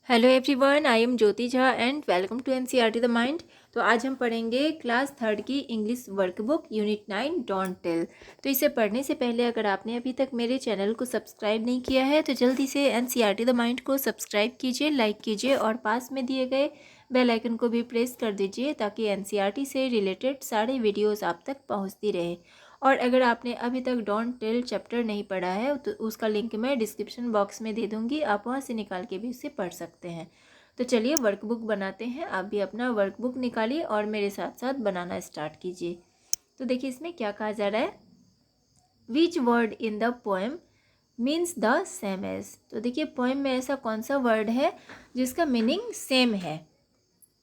Hello everyone, I am Jyoti Jha and welcome to NCERT the mind. तो आज हम पढ़ेंगे क्लास थर्ड की English workbook unit 9 don't tell. तो इसे पढ़ने से पहले अगर आपने अभी तक मेरे चैनल को सब्सक्राइब नहीं किया है तो जल्दी से एनसीईआरटी द माइंड को सब्सक्राइब कीजिए, लाइक कीजिए और पास में दिए गए बेल आइकन को भी प्रेस कर दीजिए ताकि एनसीईआरटी से रिलेटेड सारे वीडियोज़ आप तक पहुँचती रहे। और अगर आपने अभी तक डोंट टेल चैप्टर नहीं पढ़ा है तो उसका लिंक मैं डिस्क्रिप्शन बॉक्स में दे दूँगी, आप वहाँ से निकाल के भी उसे पढ़ सकते हैं। तो चलिए वर्कबुक बनाते हैं। आप भी अपना वर्कबुक निकालिए और मेरे साथ साथ बनाना स्टार्ट कीजिए। तो देखिए इसमें क्या कहा जा रहा है, which word in the poem means the same as. तो देखिए पोएम में ऐसा कौन सा वर्ड है जिसका मीनिंग सेम है।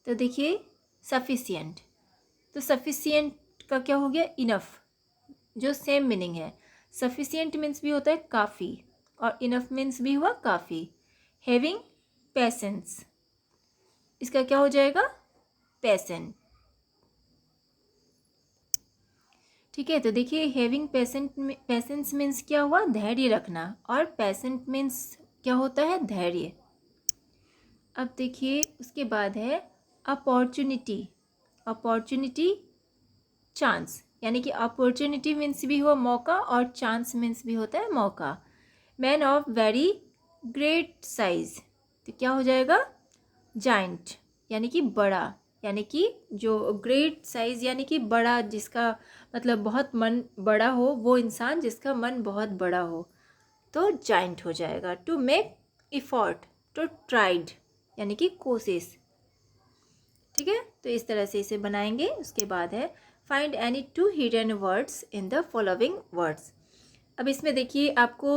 तो देखिए सफिशिएंट, तो सफिशिएंट का क्या हो गया, इनफ, जो सेम मीनिंग है। सफिशिएंट मीन्स भी होता है काफ़ी और इनफ मीन्स भी हुआ काफ़ी। हैविंग पेशेंस, इसका क्या हो जाएगा, पेशेंट। ठीक है, तो देखिए हैविंग पेशेंस मीन्स क्या हुआ, धैर्य रखना, और पेशेंट मीन्स क्या होता है, धैर्य। अब देखिए उसके बाद है अपॉर्चुनिटी, अपॉर्चुनिटी चांस, यानी कि अपॉर्चुनिटी मीन्स भी हुआ मौका और चांस मीन्स भी होता है मौका। Man of very great size, तो क्या हो जाएगा, जाइंट, यानी कि बड़ा, यानी कि जो ग्रेट साइज यानी कि बड़ा, जिसका मतलब बहुत मन बड़ा हो, वो इंसान जिसका मन बहुत बड़ा हो तो जाइंट हो जाएगा। टू मेक इफॉर्ट, तो ट्राइड, यानी कि कोशिश। ठीक है, तो इस तरह से इसे बनाएंगे। उसके बाद है find any two hidden words in the following words. अब इसमें देखिए आपको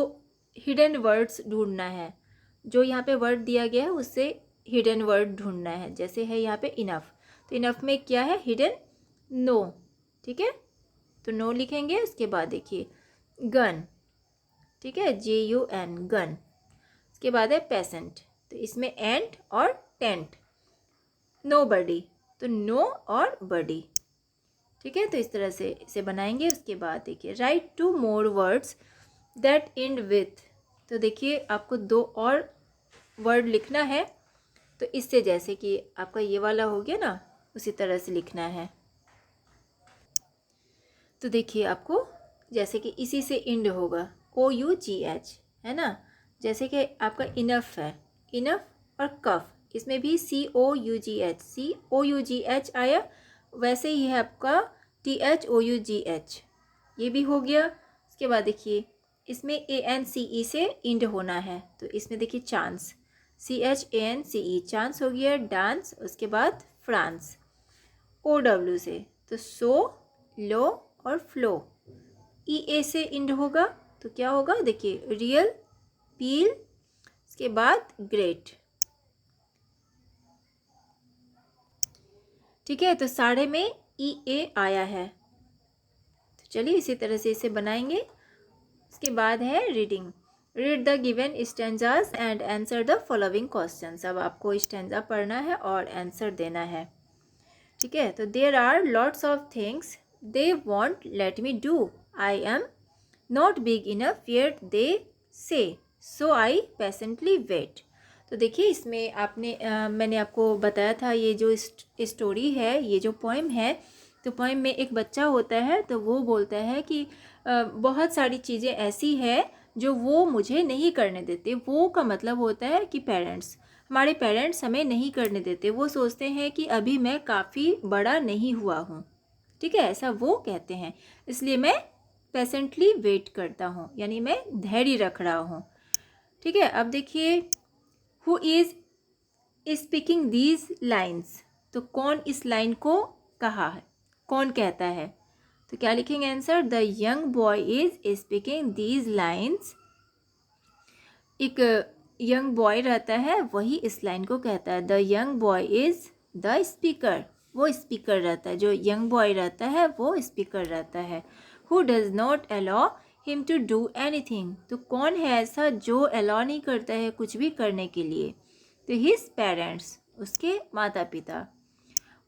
हिडन वर्ड्स ढूंढना है। जो यहाँ पे वर्ड दिया गया है उससे हिडन वर्ड ढूंढना है। जैसे है यहाँ पे इनफ, तो इनफ में क्या है, हिडन, नो। ठीक है, तो नो लिखेंगे। उसके बाद देखिए गन, ठीक है, JUN, गन। उसके बाद है पेशेंट, तो इसमें एंड और टेंट। नो बडी, तो नो और बडी। ठीक है, तो इस तरह से इसे बनाएंगे। उसके बाद देखिए write two more words that end with, तो देखिए आपको दो और वर्ड लिखना है। तो इससे जैसे कि आपका ये वाला हो गया ना, उसी तरह से लिखना है। तो देखिए आपको जैसे कि इसी से इंड होगा, OUGH, है ना। जैसे कि आपका इनफ है, इनफ, और कफ, इसमें भी COUGH आया। वैसे ही है आपका THOUGH, ये भी हो गया। उसके बाद देखिए इसमें ANCE से इंड होना है, तो इसमें देखिए चांस, CHANCE, चांस हो गया। डांस, उसके बाद फ्रांस, OW से, तो सो, लो और फ्लो। EA से इंड होगा तो क्या होगा, देखिए रियल, पील, उसके बाद ग्रेट। ठीक है, तो साढ़े में EA आया है। तो चलिए इसी तरह से इसे बनाएंगे। उसके बाद है reading, read the given stanzas and answer the following questions. अब आपको स्टैंजा पढ़ना है और आंसर देना है। ठीक है, तो there are lots of things they won't let me do, I am not big enough yet they say, so I patiently wait. तो देखिए इसमें मैंने आपको बताया था, ये जो स्टोरी है, ये जो पोएम है, तो पोएम में एक बच्चा होता है, तो वो बोलता है कि बहुत सारी चीज़ें ऐसी है जो वो मुझे नहीं करने देते। वो का मतलब होता है कि पेरेंट्स, हमारे पेरेंट्स हमें नहीं करने देते। वो सोचते हैं कि अभी मैं काफ़ी बड़ा नहीं हुआ हूँ। ठीक है, ऐसा वो कहते हैं, इसलिए मैं पेशेंटली वेट करता हूँ, यानी मैं धैर्य रख रहा हूँ। ठीक है, अब देखिए who is speaking these lines, तो कौन इस लाइन को कहा है, कौन कहता है। तो क्या लिखेंगे answer, the young boy is speaking these lines. एक यंग बॉय रहता है, वही इस लाइन को कहता है। The young boy is the speaker, वो स्पीकर रहता है। जो यंग बॉय रहता है वो स्पीकर रहता है। Who does not allow him to do anything, तो कौन है ऐसा जो अलाउ नहीं करता है कुछ भी करने के लिए। तो हिज पेरेंट्स, उसके माता पिता।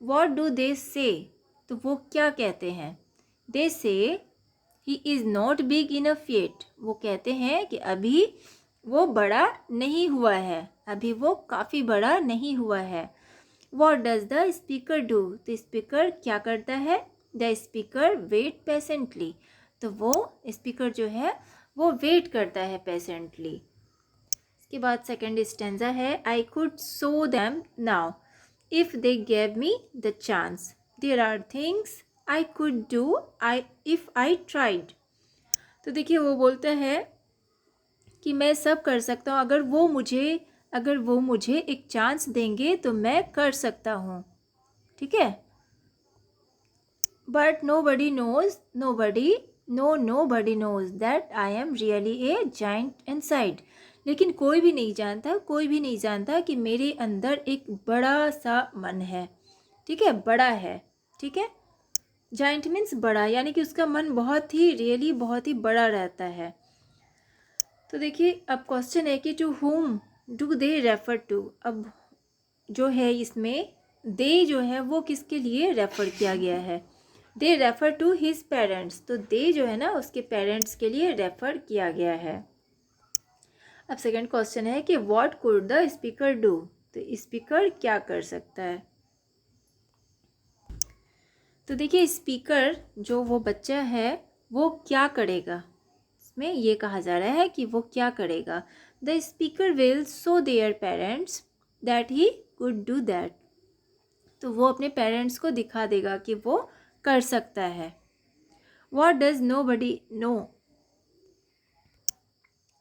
वॉट डू दे से, तो वो क्या कहते हैं। दे से he is not big enough yet, वो कहते हैं कि अभी वो बड़ा नहीं हुआ है, अभी वो काफ़ी बड़ा नहीं हुआ है। What does the speaker do? तो स्पीकर क्या करता है? The speaker wait patiently. तो वो स्पीकर जो है वो वेट करता है पेशेंटली। इसके बाद सेकेंड स्टेंजा है, I could show them now if they gave me the chance, there are things I could do I if I tried. तो देखिए वो बोलता है कि मैं सब कर सकता हूँ, अगर वो मुझे एक चांस देंगे तो मैं कर सकता हूँ, ठीक है। But nobody knows that I am really a giant inside. लेकिन कोई भी नहीं जानता कि मेरे अंदर एक बड़ा सा मन है, ठीक है, बड़ा है, ठीक है। जाइंट मीन्स बड़ा, यानी कि उसका मन बहुत ही बड़ा रहता है। तो देखिए अब क्वेश्चन है कि to whom do they refer to. अब जो है इसमें दे जो है वो किसके लिए रेफर किया गया है? They refer to his parents. तो दे जो है ना उसके पेरेंट्स के लिए रेफर किया गया है। अब सेकंड क्वेश्चन है कि what could the speaker do. तो स्पीकर क्या कर सकता है? तो देखिए स्पीकर जो वो बच्चा है वो क्या करेगा, इसमें ये कहा जा रहा है कि वो क्या करेगा। The speaker will show their parents that he could do that. तो वो अपने पेरेंट्स को दिखा देगा कि वो कर सकता है। What does nobody know.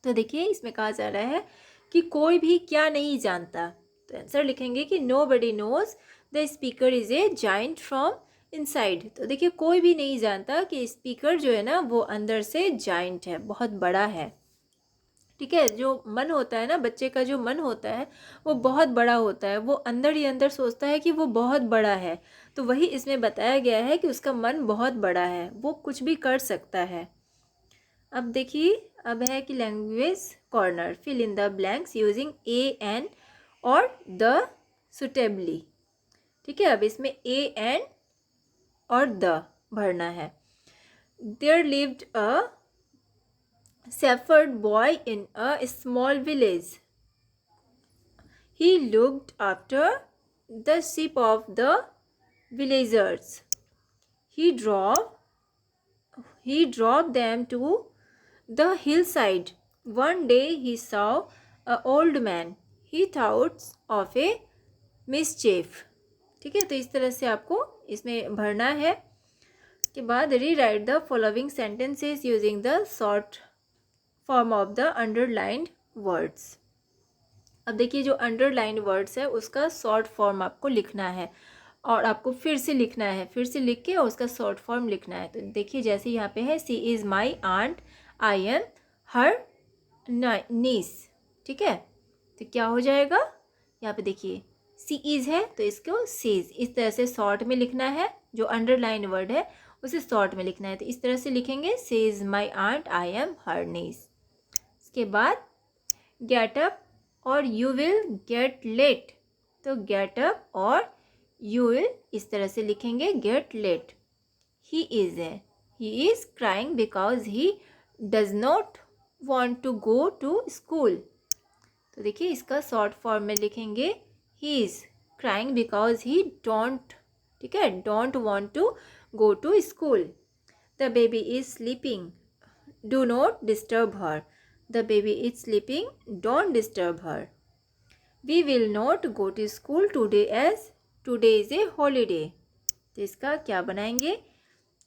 तो देखिए इसमें कहा जा रहा है कि कोई भी क्या नहीं जानता। तो आंसर लिखेंगे कि nobody knows the speaker is a giant from inside. तो देखिए कोई भी नहीं जानता कि स्पीकर जो है ना वो अंदर से जाइंट है, बहुत बड़ा है, ठीक है। जो मन होता है ना बच्चे का, जो मन होता है वो बहुत बड़ा होता है, वो अंदर ही अंदर सोचता है कि वो बहुत बड़ा है। तो वही इसमें बताया गया है कि उसका मन बहुत बड़ा है, वो कुछ भी कर सकता है। अब देखिए अब है कि language corner, fill in the blanks using a an और द सुटेबली, ठीक है। अब इसमें ए एन और द भरना है। There lived a shepherd boy in a small village. He looked after the sheep of the villagers. He drove them to the hillside. One day he saw an old man. He thought of a mischief. ठीक है, तो इस तरह से आपको इसमें भरना है। के बाद rewrite the following sentences using the short form of the underlined words. अब देखिए जो अंडरलाइंड वर्ड्स है उसका शॉर्ट फॉर्म आपको लिखना है और आपको फिर से लिखना है, फिर से लिख के और उसका शॉर्ट फॉर्म लिखना है। तो देखिए जैसे यहाँ पे है, she is my aunt, I am her niece, ठीक है। तो क्या हो जाएगा, यहाँ पे देखिए सी इज़ है तो इसको सीज, इस तरह से शॉर्ट में लिखना है। जो अंडरलाइन वर्ड है उसे शॉर्ट में लिखना है, तो इस तरह से लिखेंगे, she is my aunt, I am her niece. के बाद गेट अप और यू विल गेट लेट। तो गेट अप और यू विल इस तरह से लिखेंगे, get late. He is crying because he does not want to go to school. तो देखिए इसका शॉर्ट फॉर्म में लिखेंगे, he is crying because he don't, ठीक है, don't want to go to school. The baby is sleeping, do not disturb her. The baby is sleeping, don't disturb her. We will not go to school today as today is a holiday. तो इसका क्या बनाएंगे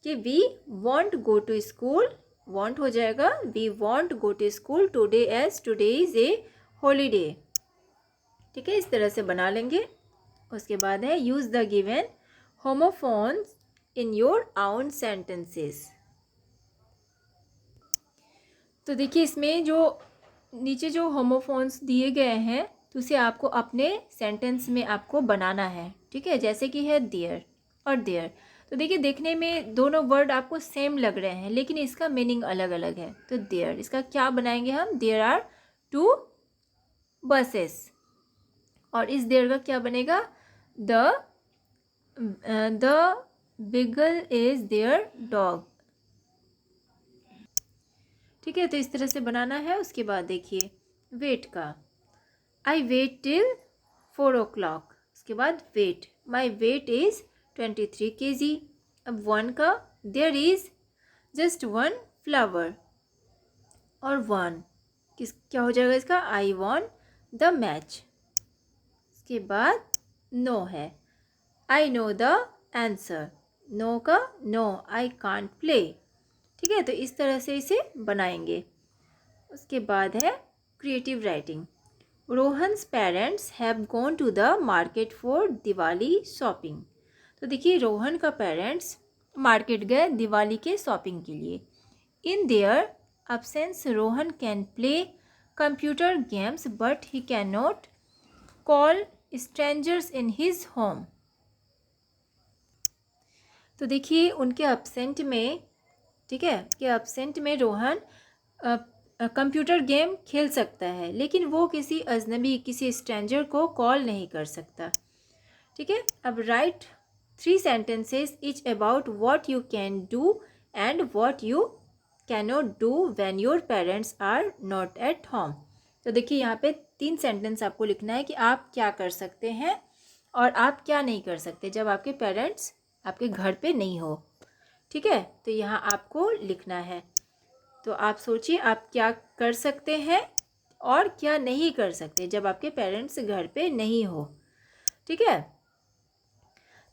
कि we won't go to school, want हो जाएगा, we won't go to school today as today is a holiday, ठीक है। इस तरह से बना लेंगे। उसके बाद है use the given homophones in your own sentences। तो देखिए इसमें जो नीचे जो होमोफोन्स दिए गए हैं तो उसे आपको अपने सेंटेंस में आपको बनाना है, ठीक है। जैसे कि है देयर और देयर। तो देखिए देखने में दोनों वर्ड आपको सेम लग रहे हैं लेकिन इसका मीनिंग अलग अलग है। तो देयर इसका क्या बनाएंगे हम, देयर आर 2 बसेस। और इस देयर का क्या बनेगा, द बिगल इज देयर डॉग, ठीक है। तो इस तरह से बनाना है। उसके बाद देखिए वेट का, आई वेट टिल 4 o'clock। उसके बाद weight, my weight is 23 kg। अब 1 का, देयर इज़ जस्ट 1 फ्लावर, और 1 क्या हो जाएगा इसका, आई वॉन्ट द मैच। उसके बाद नो है, I know the answer. No का नो, आई कांट प्ले। ठीक है, तो इस तरह से इसे बनाएंगे। उसके बाद है creative writing. Rohan's parents have gone to the market for Diwali shopping. तो देखिए, रोहन का पेरेंट्स मार्केट गए दिवाली के शॉपिंग के लिए। In their absence Rohan can play computer games but he can not call strangers in his home. तो देखिए, उनके अब्सेंट में, ठीक है, कि अब्सेंट में रोहन कंप्यूटर गेम खेल सकता है, लेकिन वो किसी अजनबी, किसी स्ट्रेंजर को कॉल नहीं कर सकता। ठीक है, अब right 3 sentences each about what you can do and what you cannot do when your parents are not at home। तो देखिए, यहाँ पे 3 सेंटेंस आपको लिखना है कि आप क्या कर सकते हैं और आप क्या नहीं कर सकते जब आपके पेरेंट्स आपके घर पे नहीं हो। ठीक है, तो यहाँ आपको लिखना है। तो आप सोचिए, आप क्या कर सकते हैं और क्या नहीं कर सकते जब आपके पेरेंट्स घर पे नहीं हो। ठीक है,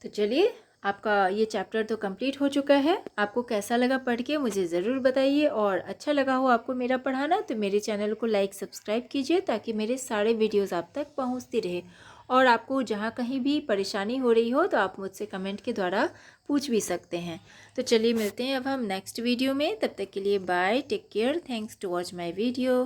तो चलिए, आपका ये चैप्टर तो कंप्लीट हो चुका है। आपको कैसा लगा पढ़ के मुझे ज़रूर बताइए, और अच्छा लगा हो आपको मेरा पढ़ाना तो मेरे चैनल को लाइक सब्सक्राइब कीजिए, ताकि मेरे सारे वीडियोस आप तक पहुंचती रहे। और आपको जहां कहीं भी परेशानी हो रही हो तो आप मुझसे कमेंट के द्वारा पूछ भी सकते हैं। तो चलिए, मिलते हैं अब हम नेक्स्ट वीडियो में। तब तक के लिए bye, take care, thanks to watch my video.